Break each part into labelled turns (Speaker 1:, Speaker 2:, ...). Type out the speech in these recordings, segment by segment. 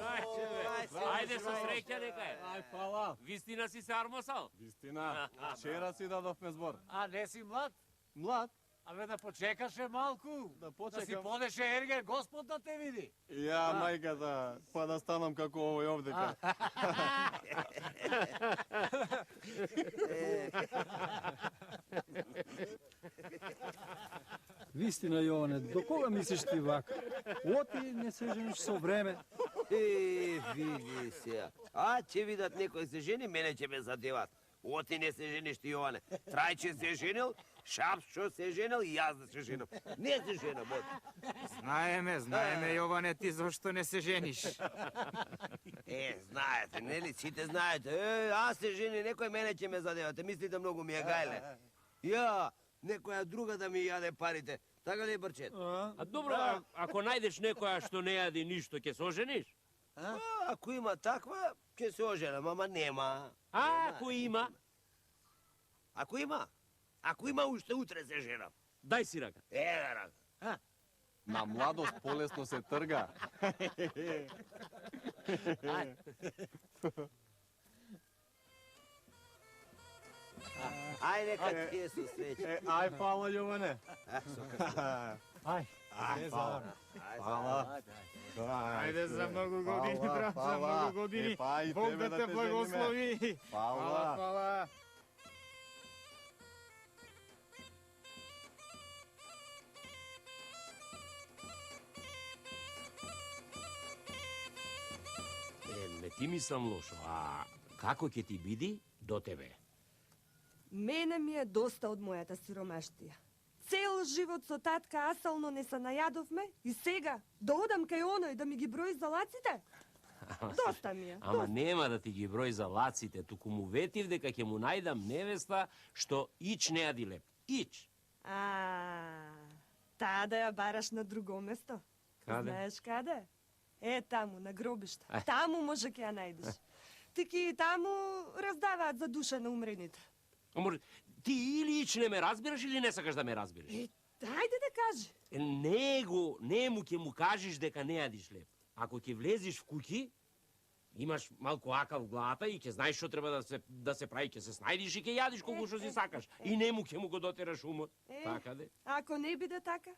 Speaker 1: Најче, бе. Ајде со среќа нека е.
Speaker 2: Ај, фала.
Speaker 1: Вистина си се армосал?
Speaker 2: Вистина. Вчера си дадовме збор.
Speaker 3: А не си млад?
Speaker 2: Млад?
Speaker 3: Абе да почекаше малку.
Speaker 2: Да
Speaker 3: Да
Speaker 2: почекам.
Speaker 3: си подеше ерге, Господ да те види.
Speaker 2: Ја, мајката, па да станам како овој овдека.
Speaker 4: Вистина, Јоване, до кога мислиш ти вака? Оти не се жениш со време.
Speaker 5: Види се. А, ќе видат некој се жени, мене ќе ме задеват. Оти не се жениш ти, Јоване. Трајче се женил, Шапшо се женил и јас да се женам. Не се женам, оти.
Speaker 6: Знаеме, Јоване, ти зашто не се жениш?
Speaker 5: Знаете, нели, сите знаете. Аз се жени, некој мене ќе ме задевате. Мислите, многу ми е гајле. Ја, некоја друга да ми јаде парите. Така ли е, Брчет?
Speaker 1: А добро, ако најдеш некоја што не јади ништо, ќе се ожениш?
Speaker 5: Ако има таква, ќе се оженам, ама нема.
Speaker 1: Ако има?
Speaker 5: Ако има? Ако има, уште утре се женам.
Speaker 1: Дај си рака.
Speaker 5: Да рака.
Speaker 2: На младост полесно се трга.
Speaker 5: Ај, нека ти е со среќа.
Speaker 2: Ај, фала, Јоване.
Speaker 3: Ај,
Speaker 2: Фала. Фала.
Speaker 6: Ајде за многу години, брат, за многу години. Бог да те благослови.
Speaker 2: Фала.
Speaker 6: Фала.
Speaker 1: Не ти мислам лошо, а како ќе ти биди до тебе?
Speaker 7: Мене ми е доста од мојата сиромаштија. Цел живот со татка асално не се најадовме и сега да одам кај оној да ми ги брои залаците? Доста ми е.
Speaker 1: Ама нема да ти ги број за лаците, туку му ветив дека ќе му најдам невеста што ич не јади леп. Ич.
Speaker 7: Таа да ја бараш на друго место.
Speaker 1: Каде?
Speaker 7: Знаеш каде? Таму, на гробишта. Таму може ќе ја најдеш. Тики таму раздаваат за душа на умрените.
Speaker 1: Ама ти или ич не ме разбираш или не сакаш да ме разбираш?
Speaker 7: Ајде да кажи.
Speaker 1: Не му ќе му кажеш дека не јадиш леп. Ако ќе влезиш в куќи, имаш малку ака в главата и ќе знаеш што треба да се прави, ќе се снајдиш и ќе јадиш колку што си сакаш. И не му ќе му го дотераш умот. Така де.
Speaker 7: Ако не биде така,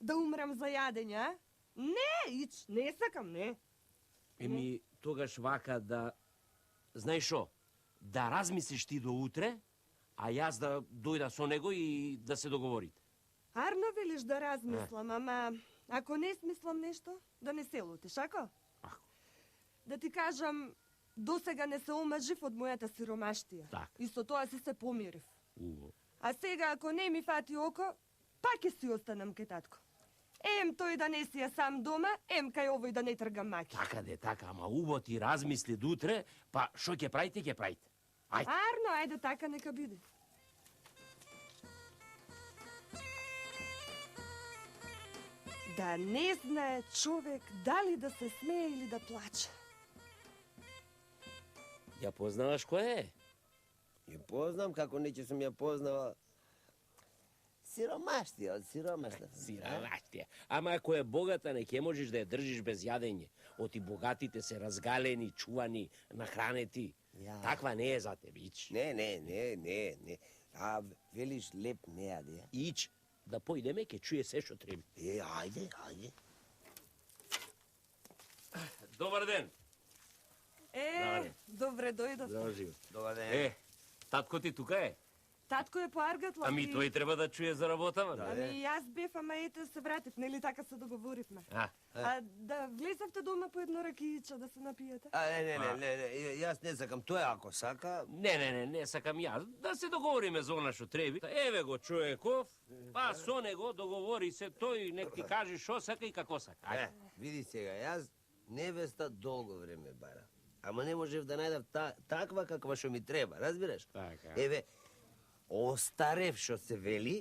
Speaker 7: да умрам за јадење, а? Не, ич, не сакам, не.
Speaker 1: Тогаш вака да... Знаеш шо? Да размислиш ти до утре, а јас да дојда со него и да се договорите.
Speaker 7: Арно велиш да размислам, ама ако не смислам нешто, да не се лутиш, ако? Да ти кажам, досега не се омажив од мојата сиромаштија.
Speaker 1: Так.
Speaker 7: И со тоа си се помирив.
Speaker 1: Убаво.
Speaker 7: А сега, ако не ми фати око, пак ќе си останам кај татко. Тој да не си ја сам дома, кај овој да не тргам маки.
Speaker 1: Така де, така, ама убаво ти размисли до утре, па шо ќе правите, ќе правите. Ајде.
Speaker 7: Арно, ајде така, нека биде. Да не знае човек дали да се смее или да плаче.
Speaker 1: Ја познаваш која е?
Speaker 5: Ја познам, како не ќе сум ја познава. Сиромаштија, од сиромашна.
Speaker 1: Сиромаштија. Ама ако е богата, не ќе можеш да ја држиш без јадење. Оти богатите се разгалени, чувани, нахранети. Таква не е за тебе, ич.
Speaker 5: Не. А велиш леп не јаде.
Speaker 1: Ич, да појдеме, ќе чуе се што треба.
Speaker 5: Ајде.
Speaker 1: Добар ден.
Speaker 7: Добре дојдов.
Speaker 1: Добар живот.
Speaker 5: Добар ден.
Speaker 1: Татко ти тука е?
Speaker 7: Татко е по Аргатлов.
Speaker 1: Ами тој треба да чуе за работава.
Speaker 7: Јас бев, ама се вратив, нели така се договоривме. Да влезавте дома по едно ракијиче да се напиете?
Speaker 5: Не, јас не сакам, тој ако сака...
Speaker 1: Не сакам јас. Да се договориме за она што треби. Еве го човеков, па со него договори се тој, нек ти каже што сака и како сака.
Speaker 5: Види сега, јас невеста долго време барам. Ама не можев да најдам таква каква што ми треба, разбираш?
Speaker 1: Така.
Speaker 5: Еве, остарев што се вели,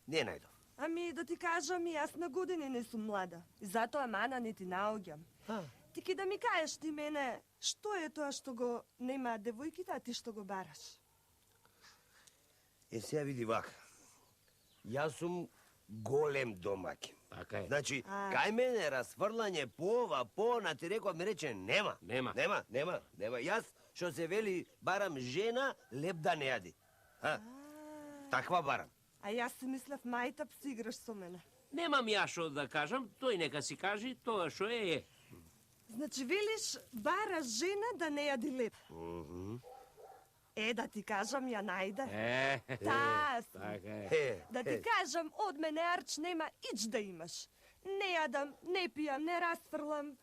Speaker 5: не најдов.
Speaker 7: Ами да ти кажам, јас на години не сум млада. И затоа мана не ти наоѓам. Ти ки да ми кажеш ти мене, што е тоа што го нема девојките, а ти што го бараш?
Speaker 5: Сега види вака. Јас сум голем домакин.
Speaker 1: Така е.
Speaker 5: Значи, кај мене расфрлање по ова, по она, ти реков, ми рече, нема.
Speaker 1: Нема.
Speaker 5: Нема. Јас, што се вели, барам жена, леп да не јади. Таква барам.
Speaker 7: А јас си мислев мајтап си играш со мене.
Speaker 1: Немам ја што да кажам, тој нека си кажи, тоа што е.
Speaker 7: Значи велиш бараш жена да не јади леп. Да ти кажам, ја најде. Таа си.
Speaker 1: Така е.
Speaker 7: Да ти кажам, од мене арч нема ич да имаш. Не јадам, не пијам, не расфрлам.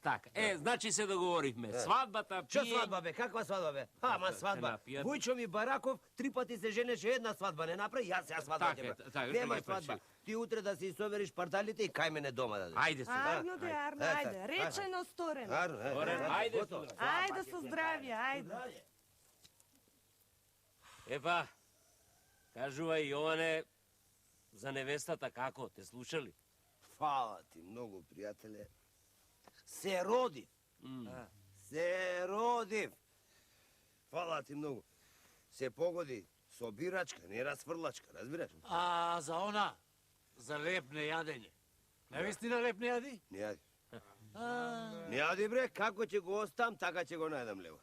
Speaker 1: Така. Значи се договоривме. Свадбата,
Speaker 5: Што
Speaker 1: пиење...
Speaker 5: свадба, бе? Каква свадба, бе? Ама свадба.
Speaker 1: напијат.
Speaker 5: Вујчо ми Бараков 3 пати се женеше, една свадба не направи, јас свадба
Speaker 1: Така
Speaker 5: ќе
Speaker 1: е,
Speaker 5: правам.
Speaker 1: така,
Speaker 5: Нема
Speaker 1: што ги
Speaker 5: свадба.
Speaker 1: пречи?
Speaker 5: Ти утре да си совериш парталите и кај мене дома да.
Speaker 1: Ајде се.
Speaker 7: Арно, ајде. Речено, сторено.
Speaker 1: Ајде.
Speaker 7: Ајде со здравје, ајде.
Speaker 1: Епа, кажувај, Јоване, за невестата како, те слушали?
Speaker 5: Фала ти многу, пријателе. Се родив. Се родив. Фала ти многу. Се погоди со бирачка, не расфрлачка, разбираш?
Speaker 3: А за она, за леп не јадење. Навистина леп не јади?
Speaker 5: Не јади. Не јади, бре, како ќе го оставам, така ќе го најдам левот.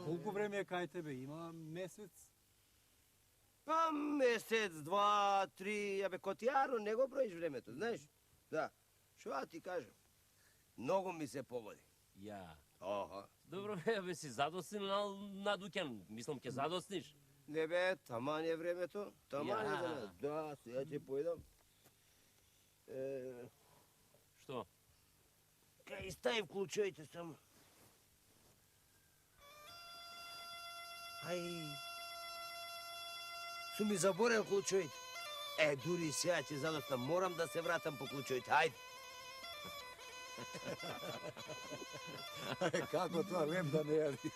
Speaker 4: Колку време е кај тебе? Има месец?
Speaker 5: Па месец, 2, 3, абе котијаро, не го броиш времето, знаеш? Да, шо ја ти кажам? Многу ми се погоди.
Speaker 1: Ја.
Speaker 5: Аха.
Speaker 1: Добро, бе, си задоснил на Дуќан. Мислам, ќе задосниш.
Speaker 5: Не бе, таман е времето, таман е времето. Да, сега ќе појдам.
Speaker 1: Што?
Speaker 5: Кај ставив клучоите само. Ај, сум ми заборел клучоите. Дури сега ќе задоснам, морам да се вратам по клучоите, ајде.
Speaker 3: Како тоа леп да не јади?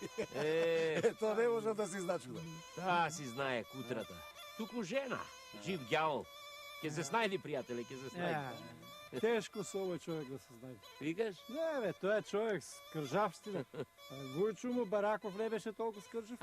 Speaker 3: Тоа не може да си значува.
Speaker 1: Та си знае кутрата. Туку жена, жив ѓавол. Ке се снајди, пријателе, ке се снајди.
Speaker 4: Тешко со овој човек да се знајде.
Speaker 1: Викаш?
Speaker 4: Не, бе, тоа е човек с кржавштина. Вујчо му Бараков не беше толку скржав.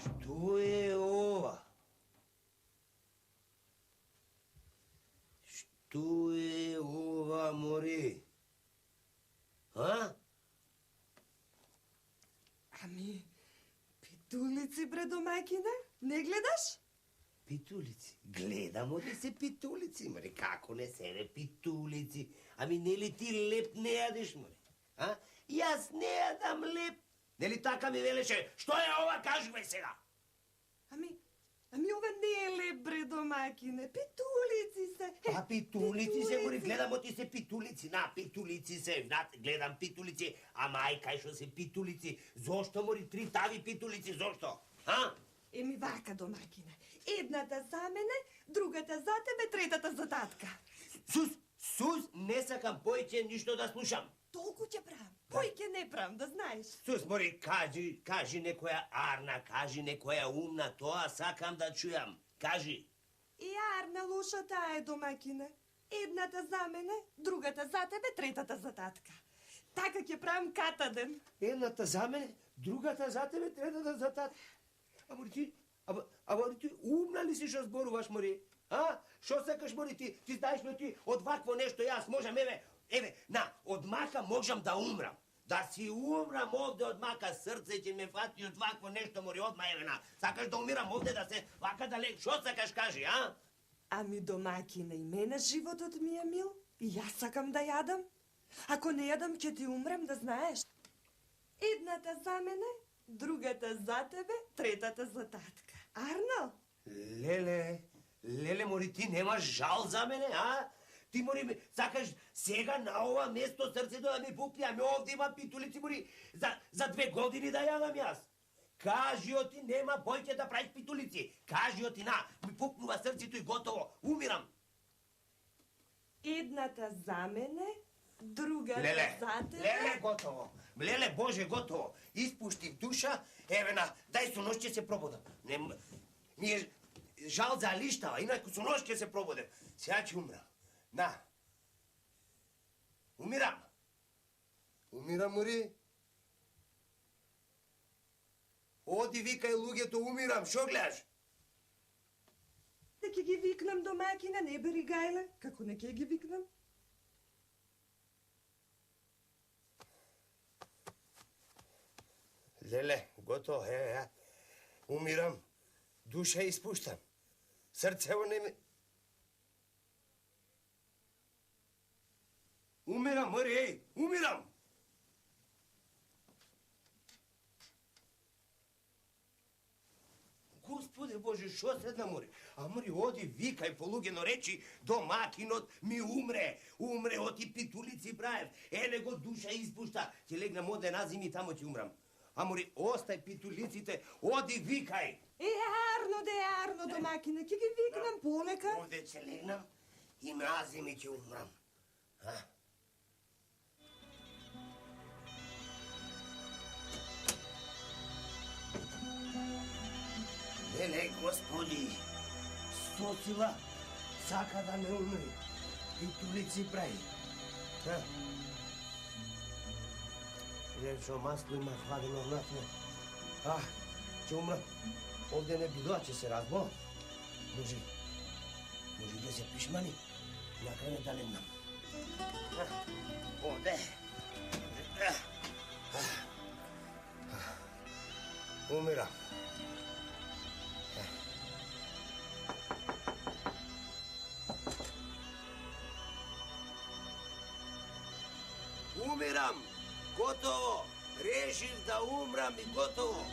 Speaker 5: Што е ова? Што е ова, мори?
Speaker 7: Ами, питулици, бре, домаќине? Не гледаш?
Speaker 5: Питулици. Гледам оди се питулици, мори. Како не се бе питулици? Ами нели ти леп не јадиш, мори? Јас не јадам леп. Нели така ми велеше? Што е ова, кажуве сега?
Speaker 7: Ами ова не е леп, бре, домаќине. Питулици се.
Speaker 5: Питулици се, мори, гледам оти се питулици. Питулици се, гледам питулици. Ама ај, кај што се питулици? Зошто, мори, 3 тави питулици, зошто?
Speaker 7: Еми вака, домаќине. Едната за мене, другата за тебе, третата за татка.
Speaker 5: Сус, не сакам појќе ништо да слушам.
Speaker 7: Толку ќе правам. Појќе не правам, да знаеш.
Speaker 5: Сус, мори, кажи некоја арна, кажи некоја умна, тоа сакам да чујам. Кажи.
Speaker 7: И арна лошата е, домаќине. Едната за мене, другата за тебе, третата за татка. Така ќе правам катаден.
Speaker 5: Едната за мене, другата за тебе, третата за татка. Ама ти умна ли си што зборуваш, мори? Што сакаш, мори, ти знаеш ли ти од вакво нешто јас можам, од мака можам да умрам. Да си умрам овде од мака, срце ќе ме фати од вакво нешто, мори, одма, сакаш да умирам овде, да се вака далек, што сакаш, кажи,
Speaker 7: Ами, домаќине, и мене животот ми е мил, и јас сакам да јадам. Ако не јадам, ќе ти умрам, да знаеш. Едната за мене, другата за тебе, третата за татка. Арно?
Speaker 5: Леле, мори, ти немаш жал за мене, Ти мори сакаш сега на ова место срцето да ми пукне, ами овде има питулици мори за 2 години да јадам јас. Кажи оти нема бојке да правиш питулици. Кажи оти на, ми пукнува срцето и готово, умирам.
Speaker 7: Едната за мене, другата
Speaker 5: Леле,
Speaker 7: за тебе.
Speaker 5: леле, готово. Леле, Боже, готово. Испуштив душа, еве на, дај со нож ќе се пробудам. Не, ми е жал за лиштава, инаку со нож ќе се пробудам. Сега ќе умрам. На. Умирам. Умирам, мори. Оди, викај луѓето, умирам, шо гледаш?
Speaker 7: Да ќе ги викнам домакина, не бери гајле. Како не ќе ги викнам?
Speaker 5: Леле, готово, ја. Умирам. Душа испуштам. Срцево не ми... Умирам, мори, еј, умирам! Господе Боже, шо седна мори? А мори, оди, викај по луѓено речи, домакинот ми умре. Умре оти питулици праев. Еле го душа испушта. Ќе легнам оде назим и тамо ќе умрам. А мори, остај питулиците, оди, викај.
Speaker 7: Арно, домакина, ќе ги викнам полека.
Speaker 5: Оде ќе легнам и назим и ќе умрам. Леле, Господи, социла, сака да ме умри. Питулици прави. Лечо масло има хладено внатре. Ќе умрам. Овде не бидува, ќе се разбо. Може да се пишмани, накрај да легнам. Овде. Умирам. Умирам! Готово! Решив да умрам и готово!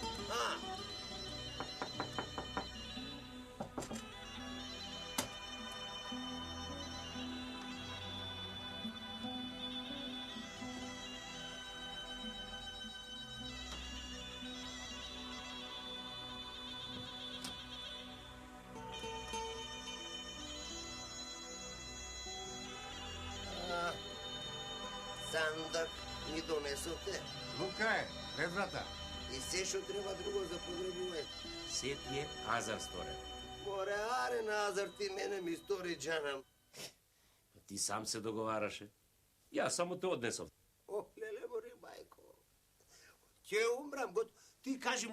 Speaker 5: Сандак ми донесоте
Speaker 3: Лука е, пред врата.
Speaker 5: и се што треба друго за погребување.
Speaker 1: Се ти е азар сторен.
Speaker 5: Море, аре назар ти мене ми стори джанам.
Speaker 1: Ти сам се договараше. Јас само те однесов.
Speaker 5: О, леле, мори, мајко. Ќе умрам, ти кажи,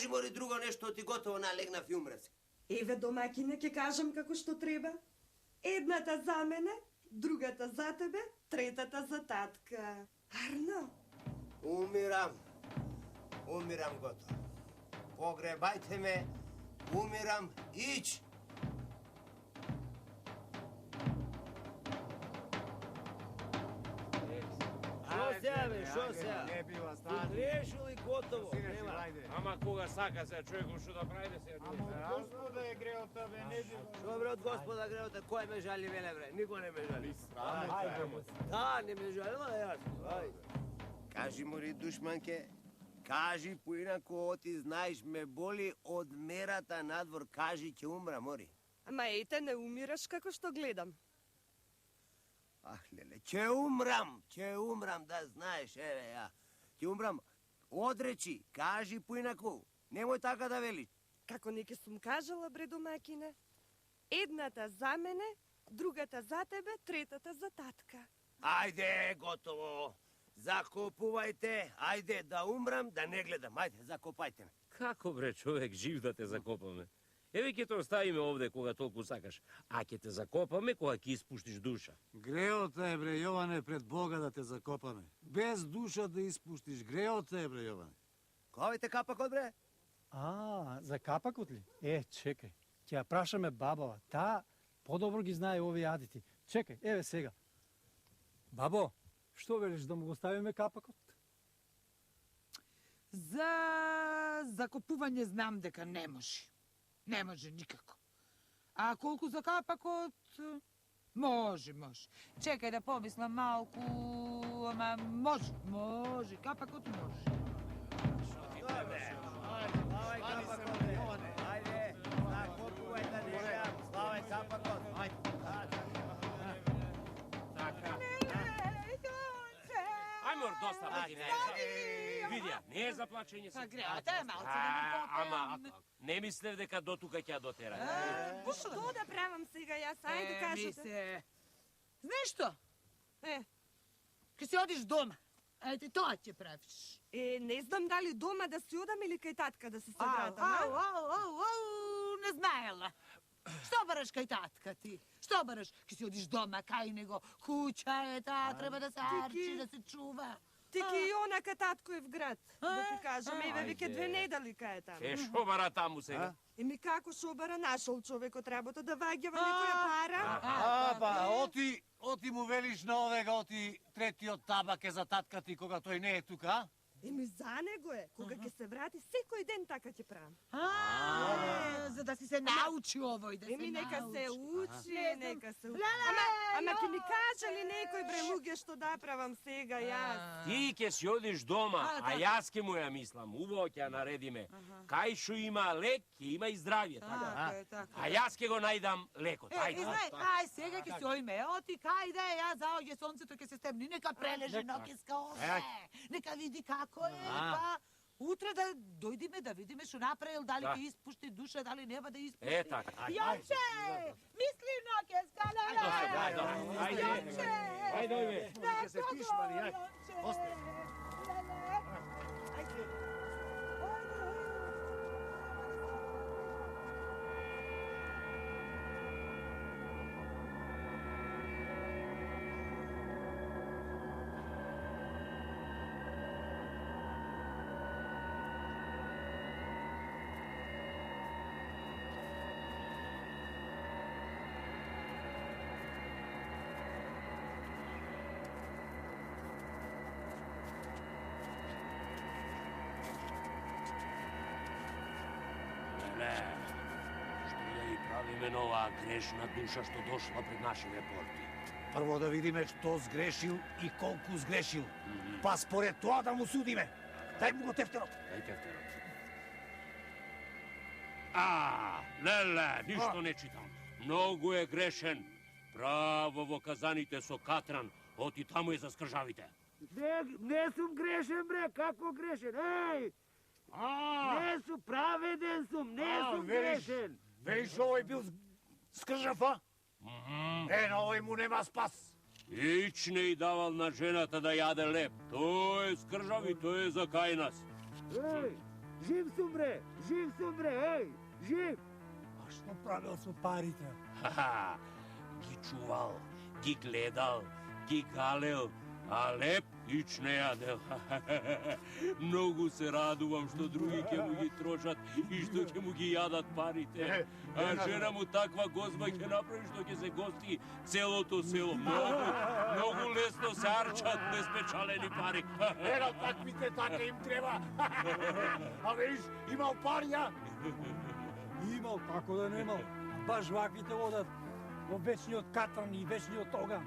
Speaker 5: мори, друго нешто, ти готово налегнав и умра се.
Speaker 7: Еве домакине, ќе кажам како што треба. Едната за мене, другата за тебе, третата за татка. Арно?
Speaker 5: Умирам готово. Погребајте ме, умирам, ич. Шо сега?
Speaker 6: Не била, стани.
Speaker 5: Решил и готово.
Speaker 6: Сине си,
Speaker 5: Нема.
Speaker 6: ајде.
Speaker 1: Ама кога сака се човекот што да прави се.
Speaker 6: Ама од Господа е греота, бе, не била.
Speaker 5: Добре, од Господа греота, кој ме жали, веле, бре? Никој не ме жали.
Speaker 6: Ајде,
Speaker 5: Да, не ме жалила, јас. Кажи, мори, душманке, кажи поинаку, оти знаеш, ме боли од мерата надвор, кажи, ќе умра, мори.
Speaker 7: Ама ете, не умираш како што гледам.
Speaker 5: Леле, ќе умрам, да знаеш, еве, ја. Ќе умрам, одречи, кажи поинаку, немој така да велиш.
Speaker 7: Како не ке сум кажала, бре домакине. Едната за мене, другата за тебе, третата за татка.
Speaker 5: Ајде, готово. Закопувајте, ајде да умрам, да не гледам. Ајде, закопајте ме.
Speaker 1: Како бре човек жив да те закопаме? Еве ќе те оставиме овде кога толку сакаш, а ќе те закопаме кога ќе испуштиш душа.
Speaker 3: Греота е, бре, Јоване, пред Бога да те закопаме. Без душа да испуштиш. Греота е, бре, Јоване.
Speaker 5: Кој те капакот, бре?
Speaker 4: За капакот ли? Чекај. Ќе ја прашаме бабава. Таа подобро ги знае овие адити. Чекај, еве сега. Бабо, што велиш да му го ставиме капакот?
Speaker 8: За закопување знам дека не може. Не може никако. А колку за капакот, Може. Чекај да помислам малку, ама може, капакот може.
Speaker 1: Ajmo, dosta vodi. Видя, не е за плачење се.
Speaker 8: Па греата е малце да му
Speaker 1: Ама,
Speaker 8: попем.
Speaker 1: не мислев дека до тука ќе ја дотера.
Speaker 7: Што да правам сега јас? Ајде кажете.
Speaker 8: Се. Знаеш што?
Speaker 7: Е,
Speaker 8: Ке си одиш дома. Ајде, тоа ќе правиш.
Speaker 7: не знам дали дома да си одам или кај татка да се събратам.
Speaker 8: Не знаела. Што бараш кај татка ти? Што бараш? Ке си одиш дома кај него. Куќа е таа, треба да се арчи, да се чува.
Speaker 7: Тики и она кај татко е в град. Да ти кажам, еве веќе 2 недели кај е таму.
Speaker 1: Е, шо бара таму сега?
Speaker 7: Еми како шобара нашол човекот работа да ваѓава некоја пара?
Speaker 3: Па, оти му велиш на овега, оти третиот табак е за татка ти кога тој не е тука, а?
Speaker 7: Еми за него е. Кога ќе се врати, секој ден така ќе правам.
Speaker 8: За да си се научи овој, да се
Speaker 7: Еми нека се
Speaker 8: научи.
Speaker 7: учи,
Speaker 8: Не знам.
Speaker 7: нека се учи.
Speaker 8: Леле,
Speaker 7: Ама ќе ми каже ли некој бре луѓе што да правам сега јас?
Speaker 1: Ти ќе си одиш дома, а
Speaker 8: така.
Speaker 1: јас ќе му ја мислам. Убаво ќе ја наредиме. Кај шо има лек, ќе има и здравје, така?
Speaker 8: Така е, така.
Speaker 1: А јас ќе го најдам лекот.
Speaker 8: И
Speaker 1: Ајде.
Speaker 8: знај, ај сега ќе се ојме, оти кај да е, ја заоѓе сонцето ќе се стемни, нека прележи ноќеска овде, нека види како е, па утре да дојдиме да видиме што направил, дали ќе испушти душа, дали нема да испушти.
Speaker 1: Е, така.
Speaker 8: Јонче, мисли ноќеска, леле!
Speaker 1: Ајде.
Speaker 8: Јонче!
Speaker 1: Ајде, ојме.
Speaker 8: Да,
Speaker 3: се впиш, Мари, ај.
Speaker 8: Јонче!
Speaker 3: Остай.
Speaker 8: Леле!
Speaker 1: Леле, што ја и правиме на оваа грешна душа што дошла пред нашите порти?
Speaker 3: Прво да видиме што сгрешил и колку сгрешил. Па според тоа да му судиме. Дај му го тефтерот.
Speaker 1: Дај тефтерот. Леле, ништо не читам. Многу е грешен. Право во казаните со катран, оти таму е за скржавите.
Speaker 5: Не сум грешен, бре, како грешен? Еј! Не сум праведен сум, не сум грешен.
Speaker 3: Велиш овој бил скржав, а? На овој му нема спас.
Speaker 1: Ич не и давал на жената да јаде леп. Тој е скржав и тој е за кај нас.
Speaker 5: Еј, жив сум, бре, еј, жив.
Speaker 4: А што правил со парите?
Speaker 1: Ха-ха, ги чувал, ги гледал, ги галел, а леп ич не јадел. Многу се радувам што други ќе му ги трошат и што ќе му ги јадат парите. А жена му таква гозба ќе направи што ќе се гости целото село. Многу лесно се арчат неспечалени пари.
Speaker 3: Таквите така им треба. А велиш, имал пари, а?
Speaker 4: Имал, како да немал. Баш ваквите одат во вечниот катран и вечниот оган.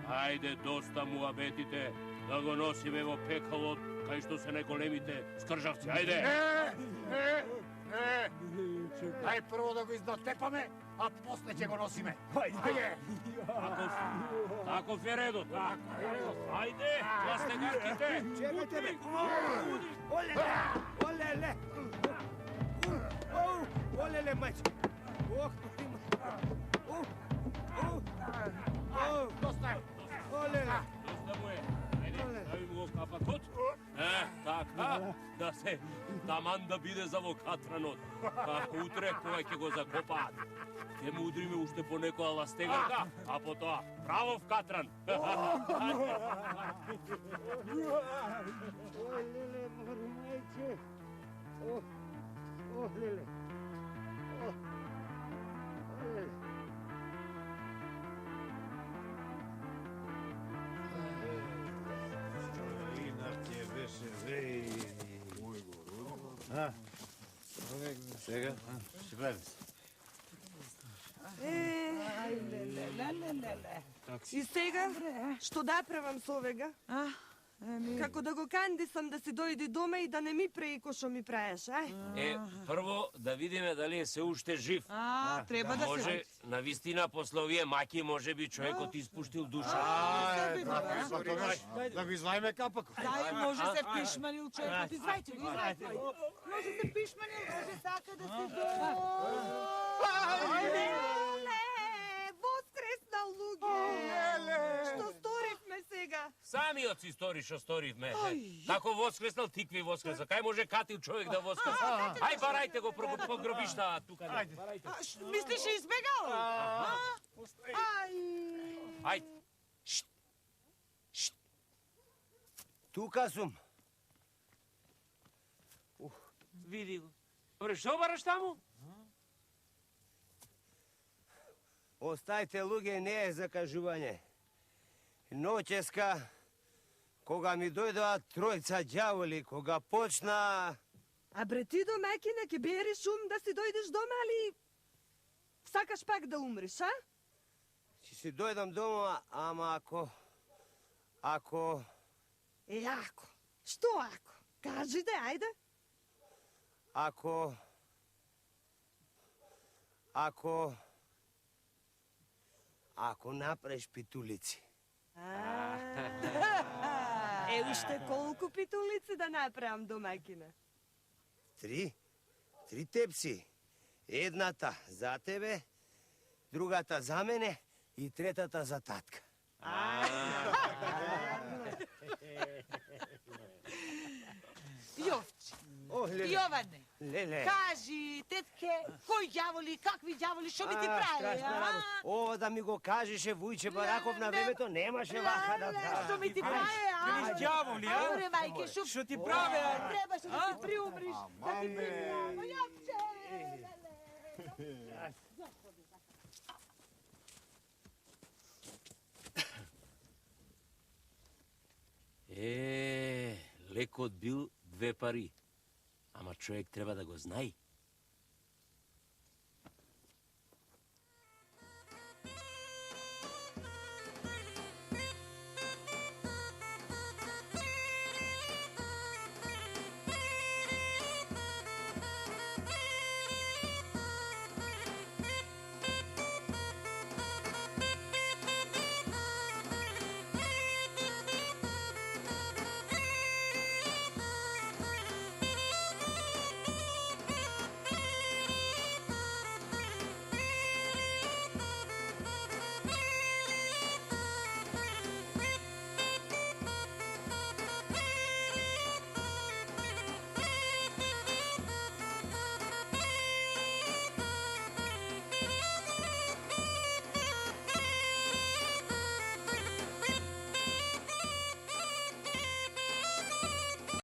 Speaker 1: Ајде, доста муабетите, да го носиме во пекалот, кај што се најголемите скржавци. Ајде!
Speaker 3: Дај прво да го изнатепаме, а после ќе го носиме. Ајде!
Speaker 1: Таков е редот. Ајде, пластегарките!
Speaker 5: Чекајте, бре. Олеле! Олеле, мајче. Ох,
Speaker 3: Доста е.
Speaker 5: олеле.
Speaker 1: Доста му е. Ајде, стави му го капакот. Така, да се таман да биде за во катранот. Па утре кога ќе го закопаат, ќе му удриме уште по некоја ластегарка, а потоа право в катран.
Speaker 5: Олеле, море, мајче. Олеле. Олеле.
Speaker 3: Инаке беше Мој Сега, ќе правим се.
Speaker 8: Леле, неле.
Speaker 7: И сега, што да правам со овега? Како да го кандисам да си дојди дома и да не ми преи ко што ми праеш,
Speaker 1: Прво да видиме дали е се уште жив.
Speaker 8: Треба да се...
Speaker 1: Може, навистина после овие маки, може би човекот испуштил душа.
Speaker 3: Да го извајме капакот.
Speaker 8: Дај, може се пишманил човекот. Извајте го, извајте го. Може се пишманил, може сака да се
Speaker 7: Воскреснал луѓе! Што сторивме сега?
Speaker 1: Самиот си стори што сторивме. Тако воскреснал, тикви воскреснал. Кај може катил човек да воскресна? Ај, барајте го по гробишта тука.
Speaker 8: Мислиш е избегал?
Speaker 1: Ајде.
Speaker 5: Тука сум.
Speaker 1: Види го. Добре, што бараш таму?
Speaker 5: Остајте, луѓе, не е закажување. Ноќеска, кога ми дојдоа тројца ѓаволи, кога почна...
Speaker 7: А бре, ти домакине ќе бериш ум да си дојдеш дома, али сакаш пак да умреш, а?
Speaker 5: Ќе си дојдам дома, ама ако...
Speaker 7: Ако? Што ако? Кажи да, ајде.
Speaker 5: Ако направиш питулици.
Speaker 7: Уште колку питулици да направам, домакине?
Speaker 5: 3 тепси. Едната за тебе, другата за мене и третата за татка.
Speaker 8: Јовче, Јоване,
Speaker 5: Леле.
Speaker 8: кажи, тетке, кои ѓаволи, какви ѓаволи, што би ти прави,
Speaker 5: Ова да ми го кажеше Вујче Бараков на времето, немаше вака да прави.
Speaker 8: Што ми ти прави,
Speaker 6: ѓаволи, а?
Speaker 8: Добре, мајке,
Speaker 6: Што ти прави, а?
Speaker 8: Требаше да ти приумриш, да ти приумриш. Јовче,
Speaker 1: Лекот бил 2 пари. Ама човек треба да го знаи.